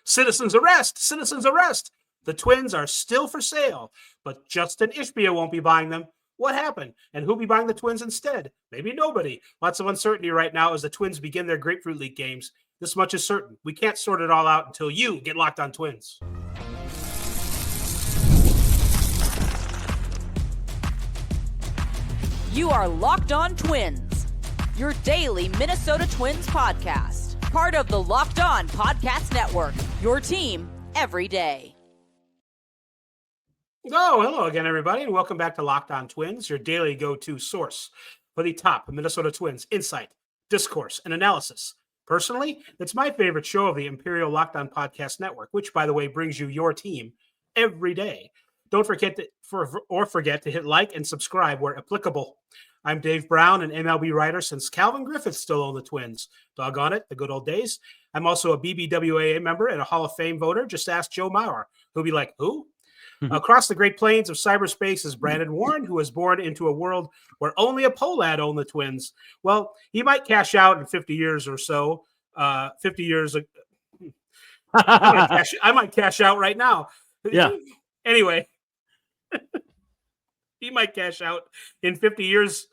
Citizens arrest! Citizens arrest! The Twins are still for sale, but Justin Ishbia won't be buying them. What happened? And who'll be buying the Twins instead? Maybe nobody. Lots of uncertainty right now as the Twins begin their Grapefruit League games. This much is certain. We can't sort it all out until you get Locked On Twins. You are Locked On Twins, your daily Minnesota Twins podcast. Part of the Locked On Podcast Network, your team every day. Oh, hello again, everybody, and welcome back to Locked On Twins, your daily go-to source for the top Minnesota Twins insight, discourse, and analysis. Personally, it's my favorite show of the Imperial Locked On Podcast Network, which, by the way, brings you your team every day. Don't forget to hit like and subscribe where applicable. I'm Dave Brown, an MLB writer since Calvin Griffith still owned the Twins. Doggone it, the good old days. I'm also a BBWAA member and a Hall of Fame voter. Just ask Joe Mauer. He'll be like, who? Across the Great Plains of cyberspace is Brandon Warren, who was born into a world where only a Polad owned the Twins. Well, he might cash out in 50 years or so. 50 years. I might cash out right now. Yeah. Anyway. He might cash out in 50 years.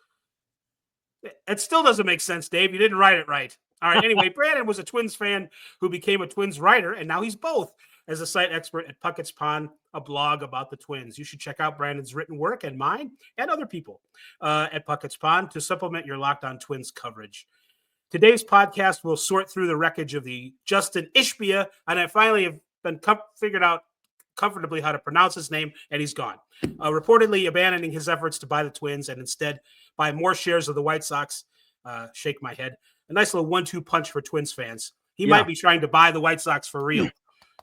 It still doesn't make sense, Dave. You didn't write it right. All right. Anyway, Brandon was a Twins fan who became a Twins writer, and now he's both as a site expert at Puckett's Pond, a blog about the Twins. You should check out Brandon's written work and mine and other people at Puckett's Pond to supplement your Locked On Twins coverage. Today's podcast will sort through the wreckage of the Justin Ishbia, and I finally have been figured out comfortably how to pronounce his name, and he's gone. Reportedly abandoning his efforts to buy the Twins and instead buy more shares of the White Sox. Shake my head. A nice little 1-2 punch for Twins fans. He might be trying to buy the White Sox for real.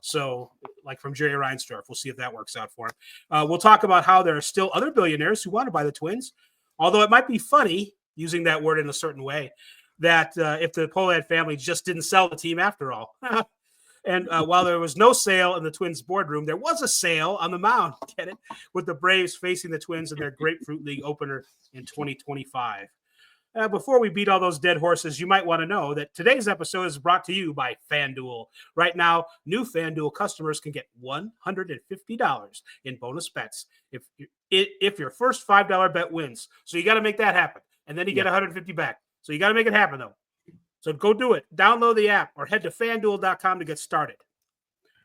So, like from Jerry Reinsdorf, we'll see if that works out for him. We'll talk about how there are still other billionaires who want to buy the Twins, although it might be funny, using that word in a certain way, that if the Polad family just didn't sell the team after all. And while there was no sale in the Twins boardroom, there was a sale on the mound, get it? With the Braves facing the Twins in their Grapefruit League opener in 2025. Before we beat all those dead horses, you might want to know that today's episode is brought to you by FanDuel. Right now, new FanDuel customers can get $150 in bonus bets if your first $5 bet wins. So you got to make that happen. And then you get $150 back. So you got to make it happen, though. So go do it. Download the app or head to FanDuel.com to get started.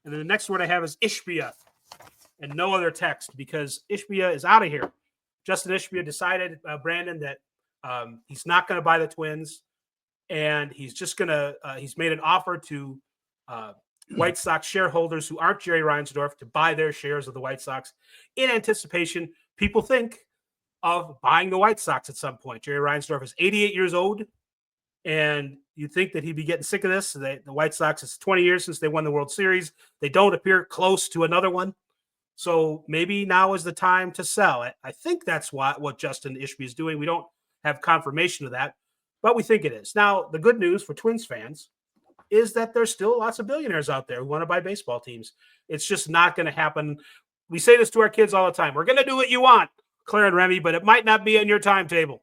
And then the next word I have is Ishbia and no other text because Ishbia is out of here. Justin Ishbia decided, Brandon, that he's not going to buy the Twins and he's just going to he's made an offer to White Sox shareholders who aren't Jerry Reinsdorf to buy their shares of the White Sox in anticipation, people think, of buying the White Sox at some point. Jerry Reinsdorf is 88 years old. And you'd think that he'd be getting sick of this. The White Sox, it's 20 years since they won the World Series. They don't appear close to another one. So maybe now is the time to sell it. I think that's what Justin Ishbia is doing. We don't have confirmation of that, but we think it is. Now, the good news for Twins fans is that there's still lots of billionaires out there who want to buy baseball teams. It's just not going to happen. We say this to our kids all the time. We're going to do what you want, Claire and Remy, but it might not be on your timetable.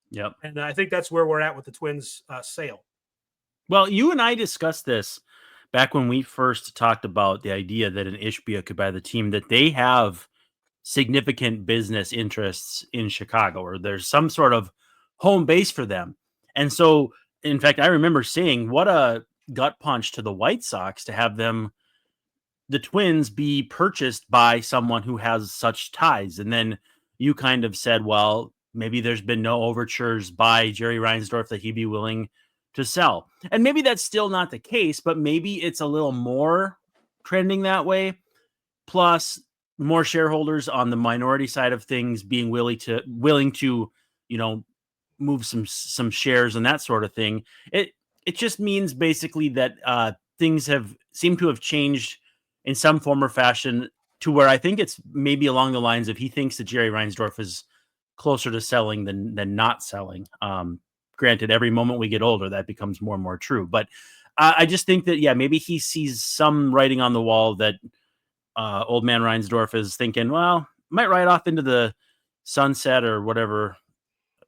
Yep. And I think that's where we're at with the Twins sale. Well, you and I discussed this back when we first talked about the idea that an Ishbia could buy the team, that they have significant business interests in Chicago, or there's some sort of home base for them. And so, in fact, I remember saying what a gut punch to the White Sox to have the Twins be purchased by someone who has such ties. And then you kind of said, well, maybe there's been no overtures by Jerry Reinsdorf that he'd be willing to sell. And maybe that's still not the case, but maybe it's a little more trending that way. Plus more shareholders on the minority side of things being willing to, move some shares and that sort of thing. It just means basically that things seem to have changed in some form or fashion to where I think it's maybe along the lines of he thinks that Jerry Reinsdorf is closer to selling than not selling. Granted, every moment we get older, that becomes more and more true. But I just think that, maybe he sees some writing on the wall that old man Reinsdorf is thinking, well, might ride off into the sunset or whatever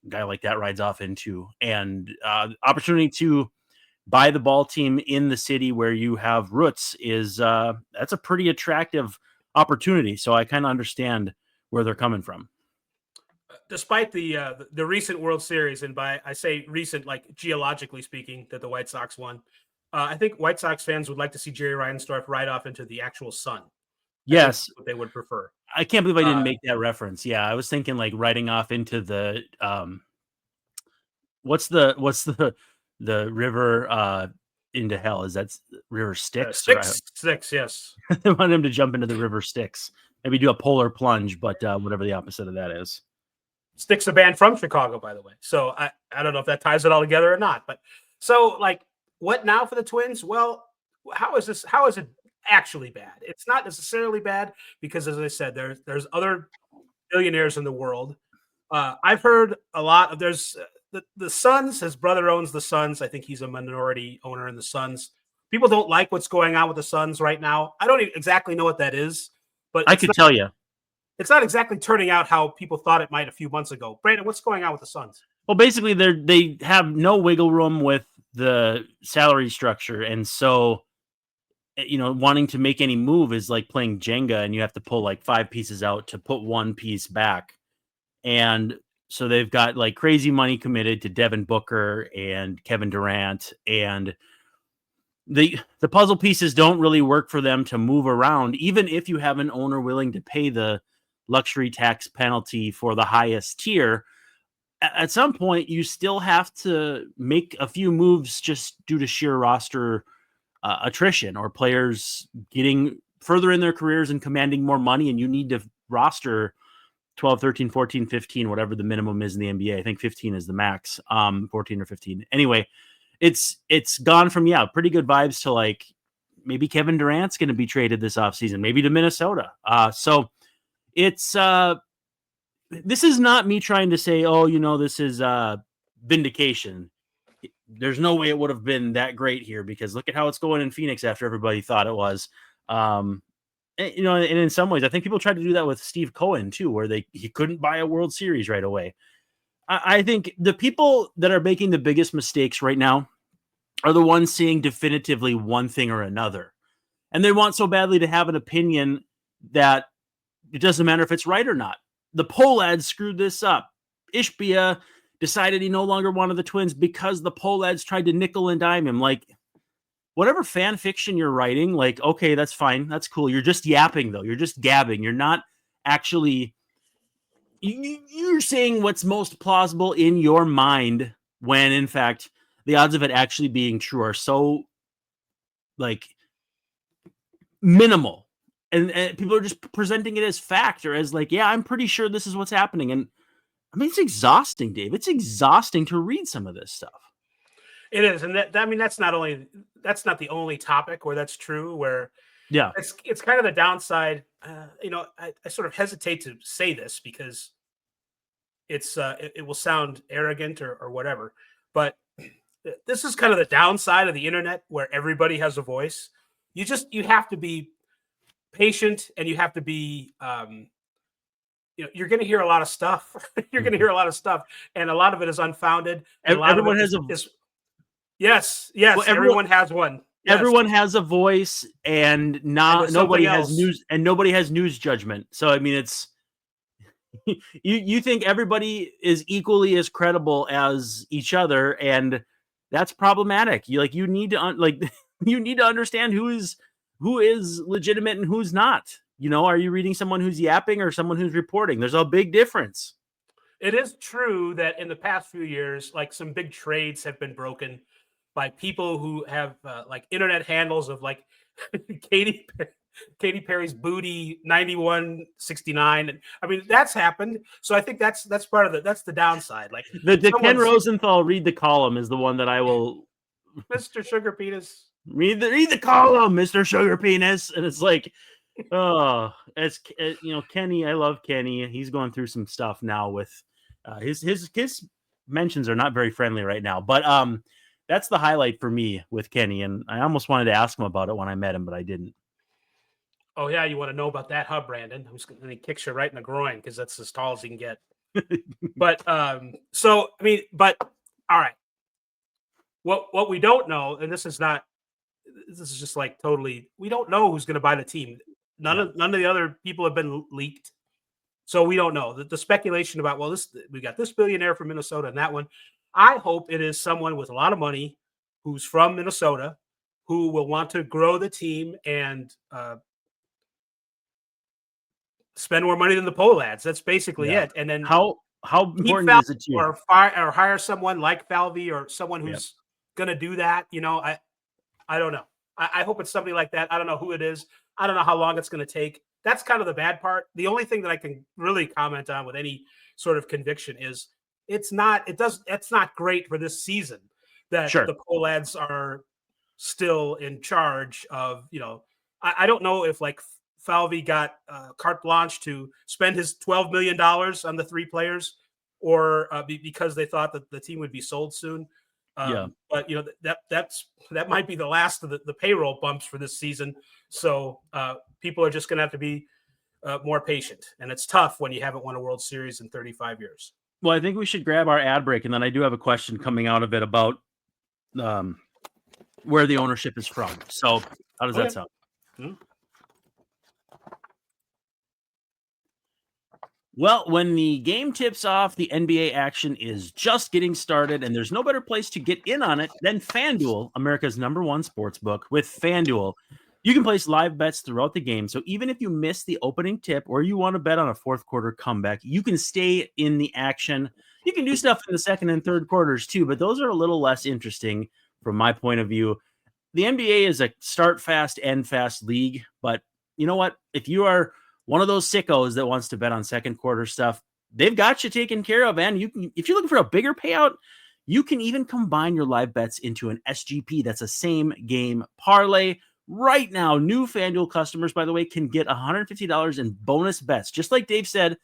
guy like that rides off into. And opportunity to buy the ball team in the city where you have roots is that's a pretty attractive opportunity. So I kind of understand where they're coming from. Despite the recent World Series, and by I say recent, like geologically speaking, that the White Sox won, I think White Sox fans would like to see Jerry Reinsdorf ride off into the actual sun. Yes, what they would prefer. I can't believe I didn't make that reference. Yeah, I was thinking like riding off into the what's the river into hell? Is that River Styx? Styx, yes. I want him to jump into the River Styx. Maybe do a polar plunge, but whatever the opposite of that is. Styx, a band from Chicago, by the way. So I don't know if that ties it all together or not. But so like, what now for the Twins? Well, how is it actually bad? It's not necessarily bad because, as I said, there's other billionaires in the world. I've heard a lot of the Suns. His brother owns the Suns. I think he's a minority owner in the Suns. People don't like what's going on with the Suns right now. I don't exactly know what that is, but I could tell you. It's not exactly turning out how people thought it might a few months ago. Brandon, what's going on with the Suns? Well, basically, they have no wiggle room with the salary structure, and so wanting to make any move is like playing Jenga, and you have to pull like 5 pieces out to put one piece back. And so they've got like crazy money committed to Devin Booker and Kevin Durant, and the puzzle pieces don't really work for them to move around, even if you have an owner willing to pay the luxury tax penalty for the highest tier. At some point, you still have to make a few moves just due to sheer roster attrition or players getting further in their careers and commanding more money, and you need to roster 12, 13, 14, 15, whatever the minimum is in the NBA. I think 15 is the max, 14 or 15. Anyway, it's gone from, pretty good vibes to like maybe Kevin Durant's going to be traded this offseason, maybe to Minnesota. So it's this is not me trying to say, this is vindication. There's no way it would have been that great here because look at how it's going in Phoenix after everybody thought it was. And in some ways, I think people tried to do that with Steve Cohen too, where he couldn't buy a World Series right away. I think the people that are making the biggest mistakes right now are the ones seeing definitively one thing or another. And they want so badly to have an opinion that it doesn't matter if it's right or not. The poll ads screwed this up. Ishbia decided he no longer wanted the Twins because the poll ads tried to nickel and dime him. Like, whatever fan fiction you're writing, like, okay, that's fine. That's cool. You're just yapping, though. You're just gabbing. You're not actually... You're saying what's most plausible in your mind when, in fact, the odds of it actually being true are so, like, minimal. And people are just presenting it as fact or as like, I'm pretty sure this is what's happening. And I mean, it's exhausting, Dave. It's exhausting to read some of this stuff. It is. And that's not the only topic where that's true, where it's kind of the downside. I sort of hesitate to say this because it will sound arrogant or whatever, but this is kind of the downside of the internet where everybody has a voice. You have to be patient and you have to be, you're going to hear a lot of stuff. You're going to hear a lot of stuff, and a lot of it is unfounded. Everyone has yes. Well, everyone has one. Yes. Everyone has a voice, and nobody has news, and nobody has news judgment. So I mean, it's you think everybody is equally as credible as each other, and that's problematic. You need to you need to understand who is legitimate and who's not. Are you reading someone who's yapping or someone who's reporting? There's a big difference. It is true that in the past few years, like some big trades have been broken by people who have like internet handles of like Katy Perry's booty 9169. And I mean, that's happened. So I think that's part of that's the downside. Like the Ken Rosenthal read the column is the one that I will. Mr. Sugar Penis. Read the column, Mr. Sugar Penis. And it's like, Kenny, I love Kenny. He's going through some stuff now with his mentions are not very friendly right now, but that's the highlight for me with Kenny. And I almost wanted to ask him about it when I met him, but I didn't. Oh yeah. You want to know about that, huh, Brandon? He kicks you right in the groin because that's as tall as he can get. But all right. What we don't know, and this is just like totally, we don't know who's going to buy the team. None of the other people have been leaked. So we don't know. The speculation about, well, we got this billionaire from Minnesota and that one. I hope it is someone with a lot of money who's from Minnesota who will want to grow the team and spend more money than the pole lads. That's basically it. And then how important is it to you? Or hire someone like Falvey or someone who's going to do that. I don't know. I hope it's somebody like that. I don't know who it is. I don't know how long it's going to take. That's kind of the bad part. The only thing that I can really comment on with any sort of conviction is it's not great for this season that the pole lads are still in charge of, I don't know if like Falvey got carte blanche to spend his $12 million on the 3 players or because they thought that the team would be sold soon. But that might be the last of the payroll bumps for this season. So people are just going to have to be more patient, and it's tough when you haven't won a World Series in 35 years. Well, I think we should grab our ad break, and then I do have a question coming out of it about where the ownership is from. So how does that sound? Mm-hmm. Well, when the game tips off, the NBA action is just getting started, and there's no better place to get in on it than FanDuel, America's #1 sportsbook. With FanDuel, you can place live bets throughout the game, so even if you miss the opening tip or you want to bet on a fourth quarter comeback, you can stay in the action. You can do stuff in the second and third quarters too, but those are a little less interesting from my point of view. The NBA is a start fast, end fast league, but you know what? If you are one of those sickos that wants to bet on second quarter stuff, they've got you taken care of. And if you're looking for a bigger payout, you can even combine your live bets into an SGP. That's a same game parlay. Right now, new FanDuel customers, by the way, can get $150 in bonus bets. Just like Dave said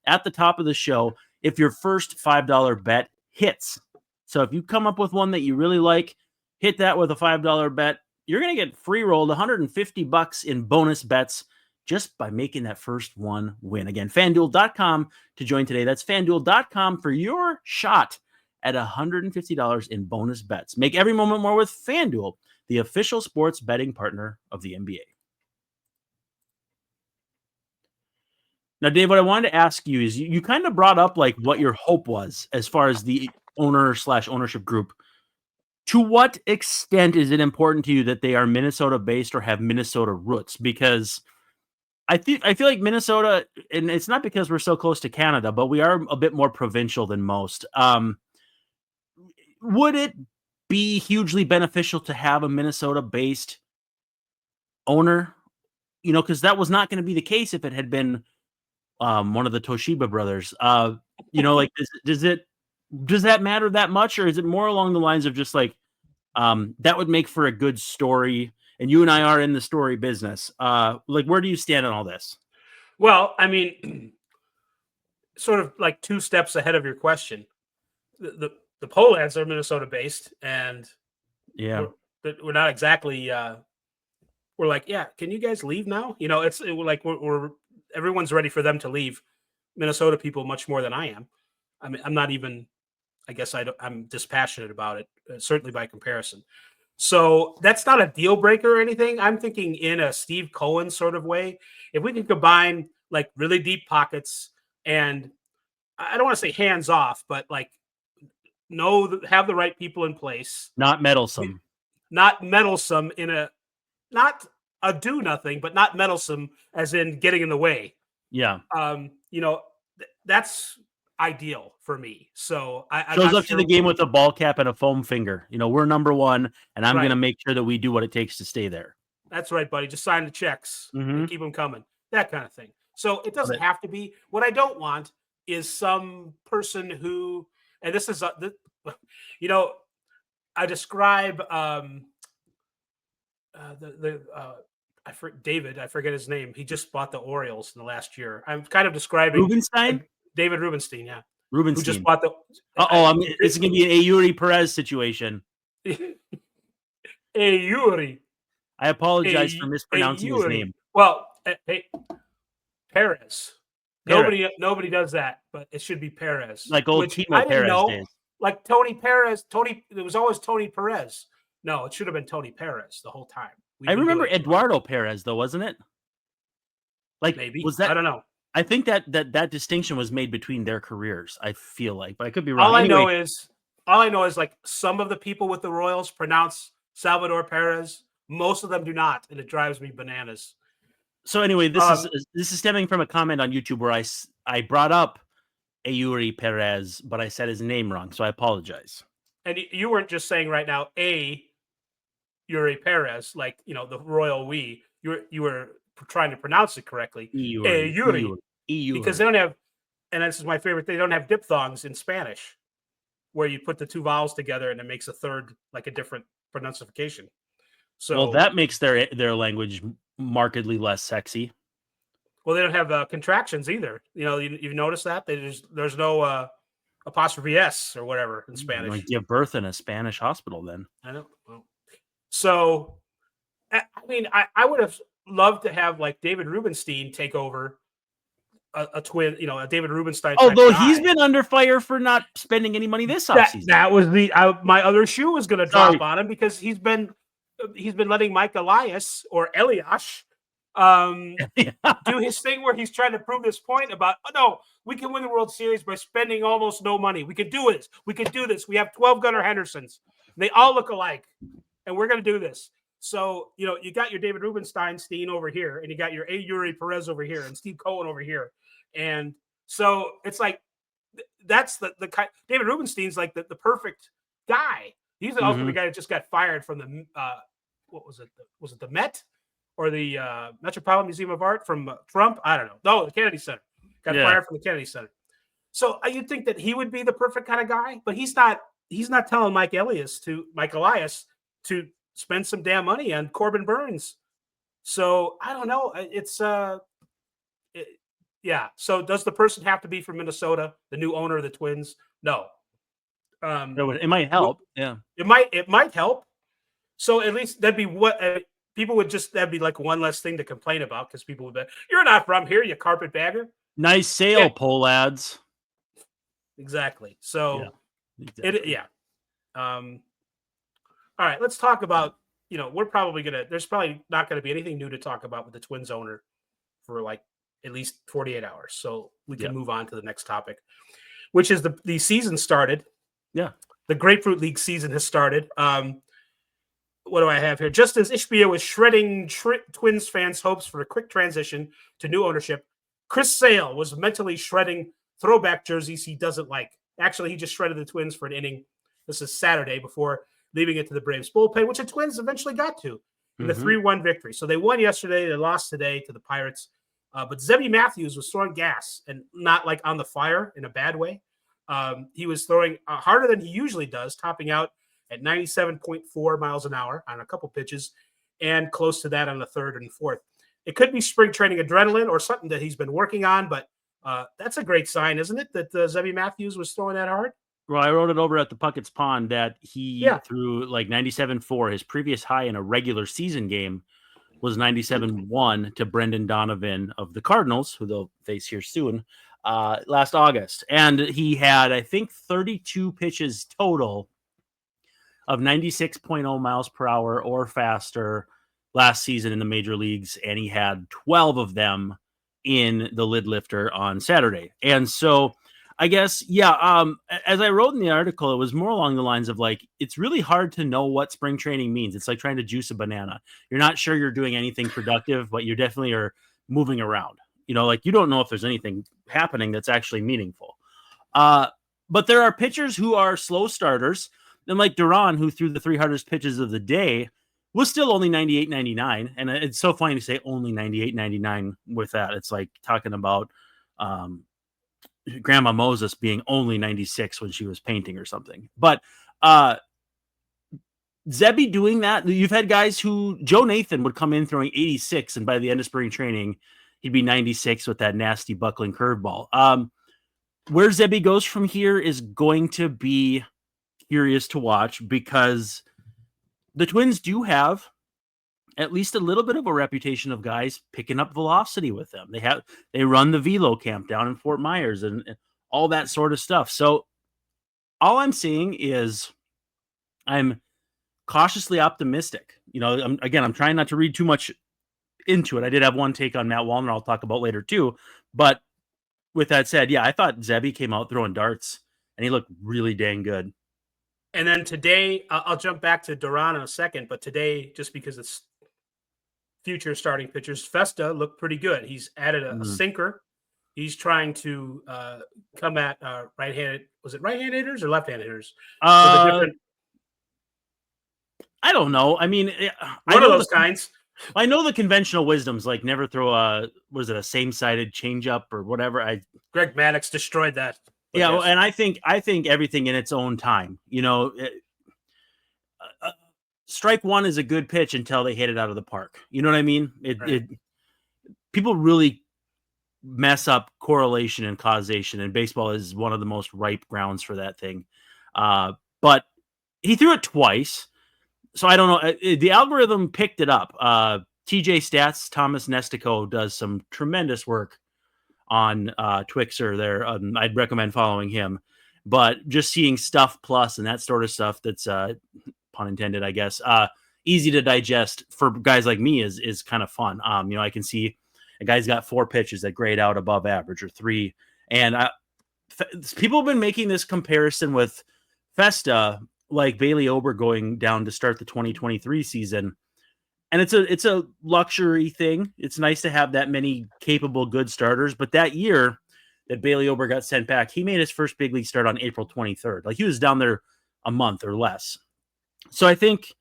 at the top of the show, if your first $5 bet hits. So if you come up with one that you really like, hit that with a $5 bet, you're going to get free rolled $150 in bonus bets just by making that first one win. Again, FanDuel.com to join today. That's FanDuel.com for your shot at $150 in bonus bets. Make every moment more with FanDuel, the official sports betting partner of the NBA. Now, Dave, what I wanted to ask you is you kind of brought up like what your hope was as far as the owner/ownership group. To what extent is it important to you that they are Minnesota-based or have Minnesota roots? Because I feel like Minnesota, and it's not because we're so close to Canada, but we are a bit more provincial than most. Would it be hugely beneficial to have a Minnesota-based owner? Because that was not going to be the case if it had been one of the Toshiba brothers. Like does that matter that much, or is it more along the lines of just like that would make for a good story? And you and I are in the story business. Like, where do you stand on all this? Well, I mean, sort of like 2 steps ahead of your question. The Polands are Minnesota-based, and we're not exactly. We're like, yeah, can you guys leave now? We're everyone's ready for them to leave. Minnesota people much more than I am. I mean, I'm not even. I guess I'm dispassionate about it, certainly by comparison. So that's not a deal breaker or anything. I'm thinking in a Steve Cohen sort of way. If we can combine like really deep pockets and I don't want to say hands off, but like have the right people in place. Not meddlesome. Not meddlesome not a do nothing, but not meddlesome as in getting in the way. Yeah. That's ideal for me. So I shows up to the game with a ball cap and a foam finger. We're number 1, and I'm going to make sure that we do what it takes to stay there. That's right, buddy. Just sign the checks and keep them coming. That kind of thing. So it doesn't have to be. What I don't want is some person who, and this is, I describe David. I forget his name. He just bought the Orioles in the last year. I'm kind of describing Rubenstein. David Rubenstein, yeah. Rubenstein. Who just bought the. It's going to be an Ayuri Perez situation. Ayuri. I apologize for mispronouncing his name. Well, hey, Perez. Nobody does that, but it should be Perez. Like old Timo Perez days. like Tony Perez. It was always Tony Perez. No, it should have been Tony Perez the whole time. I remember Eduardo Perez, though, wasn't it? Like, Maybe. was that? I don't know. I think that distinction was made between their careers. I feel like, but I could be wrong. All I know is like some of the people with the Royals pronounce Salvador Perez. Most of them do not, and it drives me bananas. So anyway, this is stemming from a comment on YouTube where I brought up Eury Perez, but I said his name wrong, so I apologize. And you weren't just saying right now Eury Perez, like the royal we. You were trying to pronounce it correctly. Eury. Because they don't have, and this is my favorite, they don't have diphthongs in Spanish, where you put the two vowels together and it makes a third, like a different pronunciation. So, well, that makes their language markedly less sexy. Well, they don't have contractions either. You've noticed that there's no apostrophe S or whatever in Spanish. Like give birth in a Spanish hospital, then. I know. Well, so, I mean, I would have loved to have like David Rubenstein take over a twin, a David Rubenstein. Although he's been under fire for not spending any money this offseason. That was my other shoe was going to drop on him because he's been letting Mike Elias or Elias do his thing where he's trying to prove this point about, no, we can win the World Series by spending almost no money. We can do it. We can do this. We have 12 Gunnar Hendersons. They all look alike, and we're going to do this. So, you got your David Rubenstein over here, and you got your Eury Perez over here, and Steve Cohen over here. And so it's like, that's the kind. David Rubenstein's like the perfect guy. He's also the guy that just got fired from the, what was it? Was it the Met or the Metropolitan Museum of Art from Trump? I don't know. No, the Kennedy Center. Got fired from the Kennedy Center. So you'd think that he would be the perfect kind of guy, but he's not. He's not telling Mike Elias to spend some damn money on Corbin Burns. So I don't know. It's yeah. So does the person have to be from Minnesota, the new owner of the Twins? No. It might help. Yeah. It might help. So at least that'd be what people would that'd be like one less thing to complain about because people would be, you're not from here, you carpetbagger. Nice sale, poll ads. Exactly. So exactly. All right, let's talk about, there's probably not going to be anything new to talk about with the Twins owner for like at least 48 hours. So we can move on to the next topic, which is the season started. Yeah. The Grapefruit League season has started. What do I have here? Justin Ishbia was shredding Twins fans' hopes for a quick transition to new ownership. Chris Sale was mentally shredding throwback jerseys he doesn't like. Actually, he just shredded the Twins for an inning. This is Saturday before leaving it to the Braves bullpen, which the Twins eventually got to in the 3-1 victory. So they won yesterday. They lost today to the Pirates. But Zebby Matthews was throwing gas and not like on the fire in a bad way. He was throwing harder than he usually does, topping out at 97.4 miles an hour on a couple pitches and close to that on the third and fourth. It could be spring training adrenaline or something that he's been working on, but that's a great sign, isn't it, that Zebby Matthews was throwing that hard? Well, I wrote it over at the Puckett's Pond that he threw like 97.4. His previous high in a regular season game was 97.1 to Brendan Donovan of the Cardinals, who they'll face here soon, last August. And he had, I think, 32 pitches total of 96.0 miles per hour or faster last season in the major leagues. And he had 12 of them in the lid lifter on Saturday. And so I guess, as I wrote in the article, it was more along the lines of like, it's really hard to know what spring training means. It's like trying to juice a banana. You're not sure you're doing anything productive, but you definitely are moving around. Like you don't know if there's anything happening that's actually meaningful. But there are pitchers who are slow starters. And like Duran, who threw the 3 hardest pitches of the day, was still only 98.99. And it's so funny to say only 98.99 with that. It's like talking about Grandma Moses being only 96 when she was painting or something. But Zebby doing that, you've had guys who, Joe Nathan would come in throwing 86, and by the end of spring training, he'd be 96 with that nasty buckling curveball. Where Zebby goes from here is going to be curious to watch because the Twins do have at least a little bit of a reputation of guys picking up velocity with them. They run the velo camp down in Fort Myers and all that sort of stuff. So all I'm saying is I'm cautiously optimistic. I'm trying not to read too much into it. I did have one take on Matt Wallner I'll talk about later too. But with that said, yeah, I thought Zebby came out throwing darts and he looked really dang good. And then today, I'll jump back to Duran in a second, but today, just because it's future starting pitchers, Festa looked pretty good. He's added a sinker. He's trying to come at right-handed. Was it right-handed hitters or left-handed hitters? With a different. I don't know. I mean, one of those kinds. I know the conventional wisdom's like never throw a same-sided changeup or whatever. Greg Maddux destroyed that. Yeah, yes. And I think everything in its own time. Strike one is a good pitch until they hit it out of the park. You know what I mean? People really mess up correlation and causation, and baseball is one of the most ripe grounds for that thing. But he threw it twice, so I don't know. The algorithm picked it up. TJ Stats, Thomas Nestico does some tremendous work on Twixer there. I'd recommend following him. But just seeing Stuff Plus and that sort of stuff that's pun intended, I guess, easy to digest for guys like me is kind of fun. I can see a guy's got 4 pitches that grade out above average or 3. And people have been making this comparison with Festa, like Bailey Ober going down to start the 2023 season. And it's a luxury thing. It's nice to have that many capable, good starters. But that year that Bailey Ober got sent back, he made his first big league start on April 23rd. Like, he was down there a month or less. So I think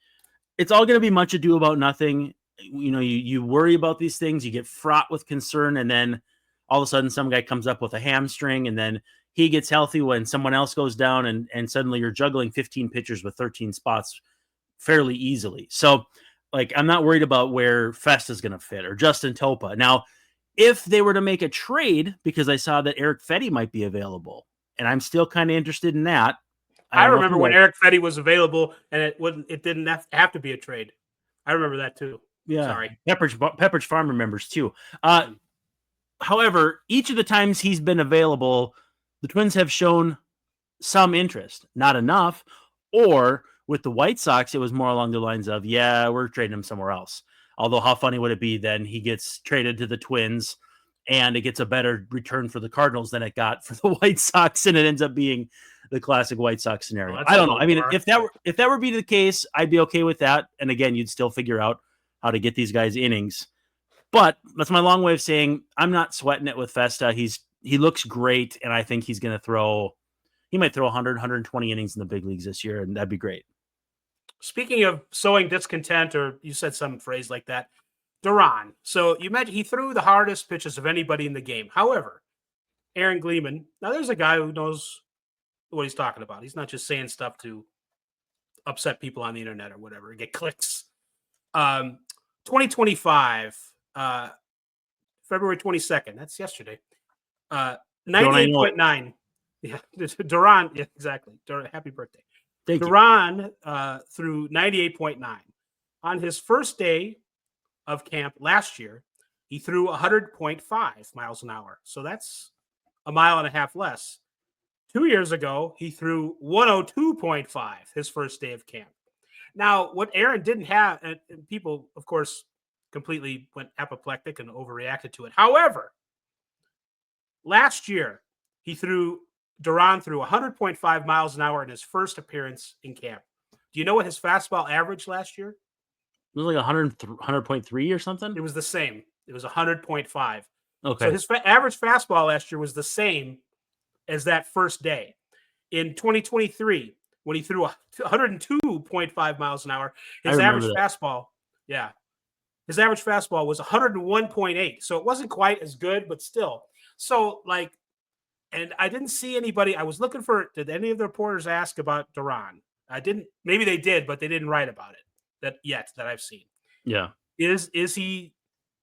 it's all going to be much ado about nothing. You worry about these things, you get fraught with concern, and then all of a sudden some guy comes up with a hamstring, and then he gets healthy when someone else goes down, and suddenly you're juggling 15 pitchers with 13 spots fairly easily. So, like, I'm not worried about where Fest is going to fit or Justin Topa. Now, if they were to make a trade, because I saw that Eric Fetty might be available, and I'm still kind of interested in that. I remember when Eric Fetty was available, and it didn't have to be a trade. I remember that too. Yeah. Sorry. Pepperidge Farm remembers too. However, each of the times he's been available, the Twins have shown some interest, not enough. Or with the White Sox, it was more along the lines of, yeah, we're trading him somewhere else. Although how funny would it be then he gets traded to the Twins and it gets a better return for the Cardinals than it got for the White Sox, and it ends up being the classic White Sox scenario. Well, I don't know. I mean, if that were be the case, I'd be okay with that. And again, you'd still figure out how to get these guys innings. But that's my long way of saying I'm not sweating it with Festa. He looks great, and I think he might throw 100, 120 innings in the big leagues this year, and that'd be great. Speaking of sowing discontent, or you said some phrase like that, Duran. So you mentioned he threw the hardest pitches of anybody in the game. However, Aaron Gleeman, now there's a guy who knows what he's talking about. He's not just saying stuff to upset people on the internet or whatever, get clicks. 2025, February 22nd. That's yesterday. 98.9. Yeah, Duran. Yeah, exactly. Happy birthday. Duran threw 98.9. On his first day of camp last year, he threw 100.5 miles an hour. So that's a mile and a half less. 2 years ago, he threw 102.5 his first day of camp. Now, what Aaron didn't have, and people, of course, completely went apoplectic and overreacted to it. However, last year, Duran threw 100.5 miles an hour in his first appearance in camp. Do you know what his fastball averaged last year? It was like 100.3 or something? It was the same. It was 100.5. Okay. So his average fastball last year was the same as that first day. In 2023, when he threw 102.5 miles an hour, his average fastball was 101.8. So it wasn't quite as good, but still. So, like, and I didn't see anybody. I was looking for, did any of the reporters ask about Duran? I didn't. Maybe they did, but they didn't write about it that I've seen. Yeah. Is he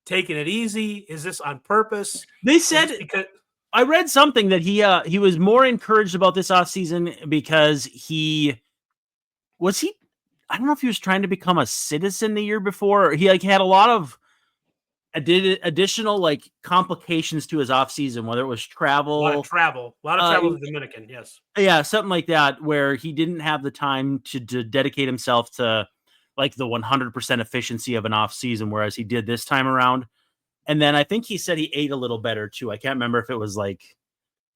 taking it easy? Is this on purpose? They said, because I read something that he was more encouraged about this offseason because I don't know if he was trying to become a citizen the year before. He had a lot of did additional like complications to his off season, whether it was travel, A lot of travel to the Dominican. Yes. Yeah, something like that, where he didn't have the time to dedicate himself to like the 100% efficiency of an off season, whereas he did this time around. And then I think he said he ate a little better too. I can't remember if it was like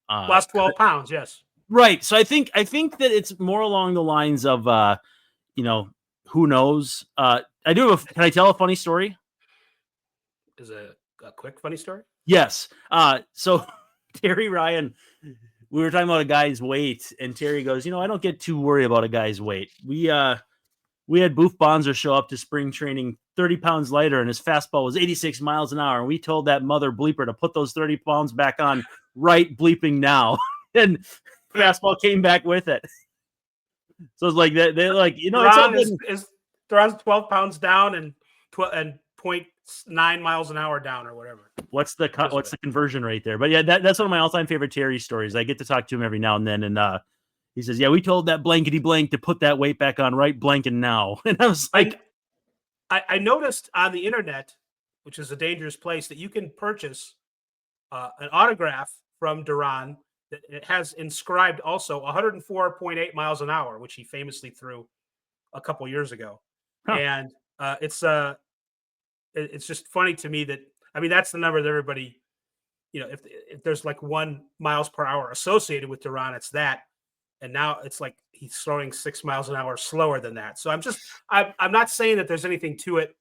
lost 12 pounds. Yes. Right. So I think that it's more along the lines of who knows. I do have can I tell a funny story? Is a quick funny story? Yes. So Terry Ryan, we were talking about a guy's weight, and Terry goes, I don't get too worried about a guy's weight. We had Boof Bonzer show up to spring training 30 pounds lighter, and his fastball was 86 miles an hour. And we told that mother bleeper to put those 30 pounds back on right bleeping now. And fastball came back with it. So it's like they're like, Duran's 12 pounds down and 0.9 miles an hour down or whatever. What's the conversion rate there? But yeah, that's one of my all-time favorite Terry stories. I get to talk to him every now and then, and he says, "Yeah, we told that blankety blank to put that weight back on right blanking now." And I was like, I noticed on the internet, which is a dangerous place, that you can purchase an autograph from Duran that it has inscribed also 104.8 miles an hour, which he famously threw a couple years ago. Huh. And it's just funny to me that, I mean, that's the number that everybody, if there's like 1 miles per hour associated with Duran, it's that. And now it's like he's throwing 6 miles an hour slower than that. So I'm not saying that there's anything to it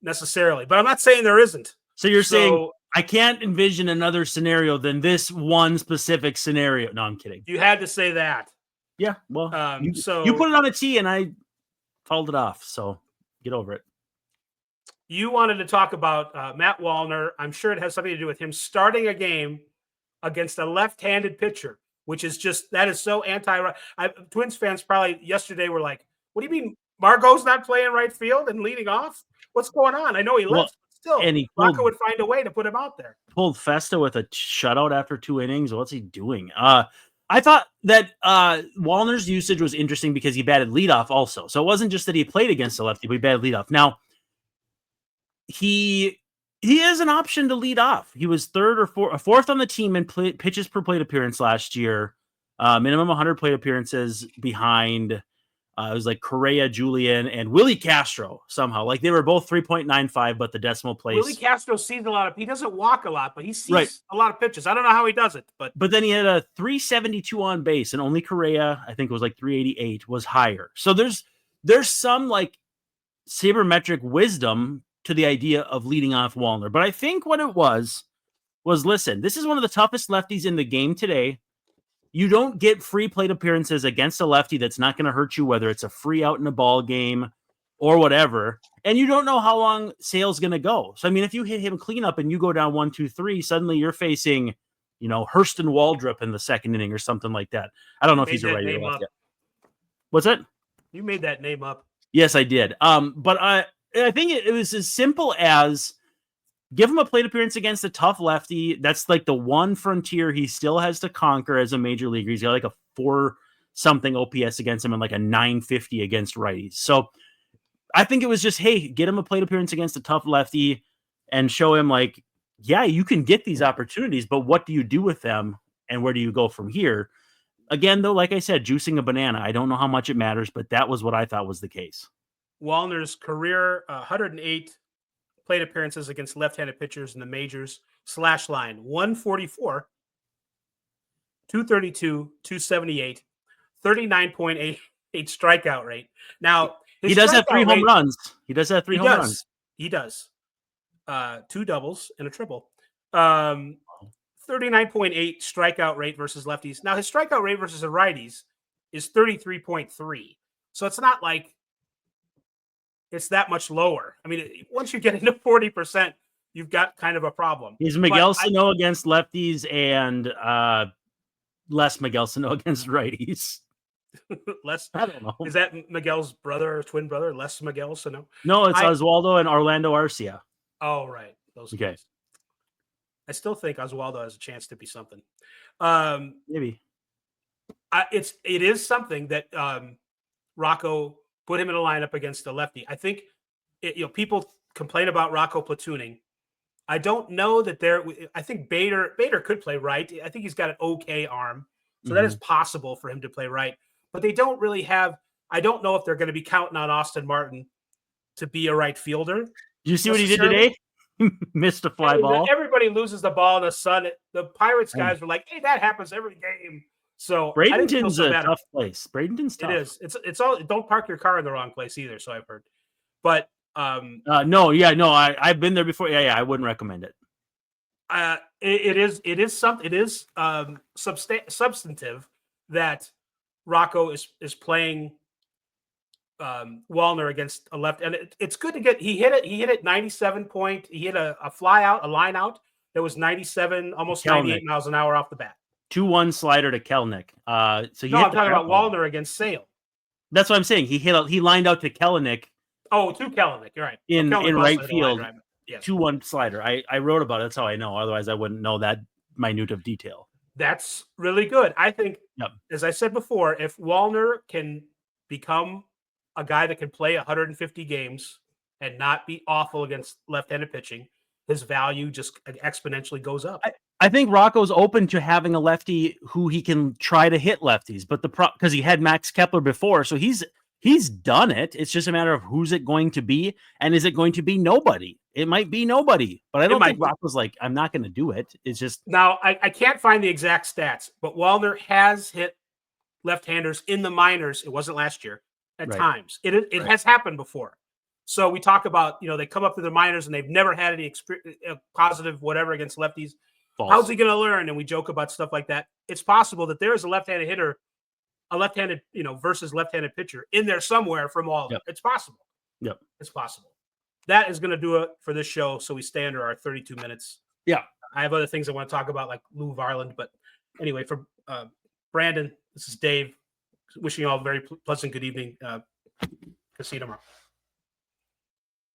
necessarily, but I'm not saying there isn't. So you're saying I can't envision another scenario than this one specific scenario. No, I'm kidding. You had to say that. Yeah. Well, you you put it on a tee and I fouled it off. So get over it. You wanted to talk about Matt Wallner. I'm sure it has something to do with him starting a game against a left-handed pitcher, which is that is so Twins fans probably yesterday were like, what do you mean Margot's not playing right field and leading off? What's going on? I know he left, but still, and Rocco would find a way to put him out there. Pulled Festa with a shutout after 2 innings. What's he doing? I thought that Wallner's usage was interesting because he batted leadoff also. So it wasn't just that he played against the lefty, but he batted leadoff. Now, he is an option to lead off. He was fourth on the team in pitches per plate appearance last year. Minimum 100 plate appearances behind. It was like Correa, Julian, and Willie Castro somehow. Like they were both 3.95, but the decimal place. Willie Castro sees a lot of. He doesn't walk a lot, but he sees a lot of pitches. I don't know how he does it, but then he had a 372 on base, and only Correa, I think it was like 388, was higher. So there's some like sabermetric wisdom to the idea of leading off Wallner. But I think what it was listen, this is one of the toughest lefties in the game today. You don't get free plate appearances against a lefty that's not going to hurt you, whether it's a free out in a ball game or whatever. And you don't know how long Sale's going to go. So, I mean, if you hit him cleanup and you go down 1-2-3, suddenly you're facing, Hurston Waldrop in the second inning or something like that. I don't know if he's a right or left yet. What's that? You made that name up. Yes, I did. But I think it was as simple as give him a plate appearance against a tough lefty. That's like the one frontier he still has to conquer as a major leaguer. He's got like a 4-something OPS against him and like a 950 against righties. So I think it was just, hey, get him a plate appearance against a tough lefty and show him like, yeah, you can get these opportunities, but what do you do with them and where do you go from here? Again, though, like I said, juicing a banana. I don't know how much it matters, but that was what I thought was the case. Wallner's career 108 plate appearances against left-handed pitchers in the majors, slash line 144, 232, 278, 39.88 strikeout rate. Now, he does have 3 home runs. He does have 3 home runs. He does. 2 doubles and a triple. 39.8 strikeout rate versus lefties. Now, his strikeout rate versus the righties is 33.3. So it's not like it's that much lower. I mean, once you get into 40%, you've got kind of a problem. He's Miguel Sano against lefties and less Miguel Sano against righties. Less, I don't know. Is that Miguel's brother or twin brother? Less Miguel Sano? No, it's Oswaldo and Orlando Arcia. Oh, right. Those okay. Guys. I still think Oswaldo has a chance to be something. Maybe. It is something that Rocco put him in a lineup against the lefty. I think people complain about Rocco platooning. I don't know that I think Bader could play right. I think he's got an okay arm. So that is possible for him to play right. But they don't really have, I don't know if they're going to be counting on Austin Martin to be a right fielder. Did you see what he did today? Missed a fly ball. Everybody loses the ball in the sun. The Pirates guys were like, hey, that happens every game. So Bradenton's a tough place. Bradenton's tough. It is. It's all, don't park your car in the wrong place either, so I've heard. But no, I've been there before. Yeah, I wouldn't recommend it. It is substantive that Rocco is playing Wallner against a left, and it's good to get. He hit it 97 point. He hit a fly out, a line out that was 97, almost Kelnick. 98 miles an hour off the bat. 2-1 slider to Kelnick. I'm talking about Wallner against Sale. That's what I'm saying. He lined out to Kelnick. Oh, to Kelnick. You're right. In right field. Yes. 2-1 slider. I wrote about it. That's how I know. Otherwise, I wouldn't know that minute of detail. That's really good. I think, as I said before, if Wallner can become a guy that can play 150 games and not be awful against left-handed pitching, his value just exponentially goes up. I think Rocco's open to having a lefty who he can try to hit lefties, but because he had Max Kepler before, so he's done it. It's just a matter of who's it going to be, and is it going to be nobody? It might be nobody, but I don't think Rocco's like, I'm not going to do it. It's just now I can't find the exact stats, but Wallner has hit left-handers in the minors. It wasn't last year at times. It has happened before. So we talk about, they come up to the minors and they've never had any positive whatever against lefties. False. How's he going to learn? And we joke about stuff like that. It's possible that there is a left-handed hitter, a left-handed, versus left-handed pitcher in there somewhere from all of them. It's possible. Yep. It's possible. That is going to do it for this show. So we stay under our 32 minutes. Yeah. I have other things I want to talk about, like Lou Varland. But anyway, for Brandon, this is Dave. Wishing you all a very pleasant good evening. See you tomorrow.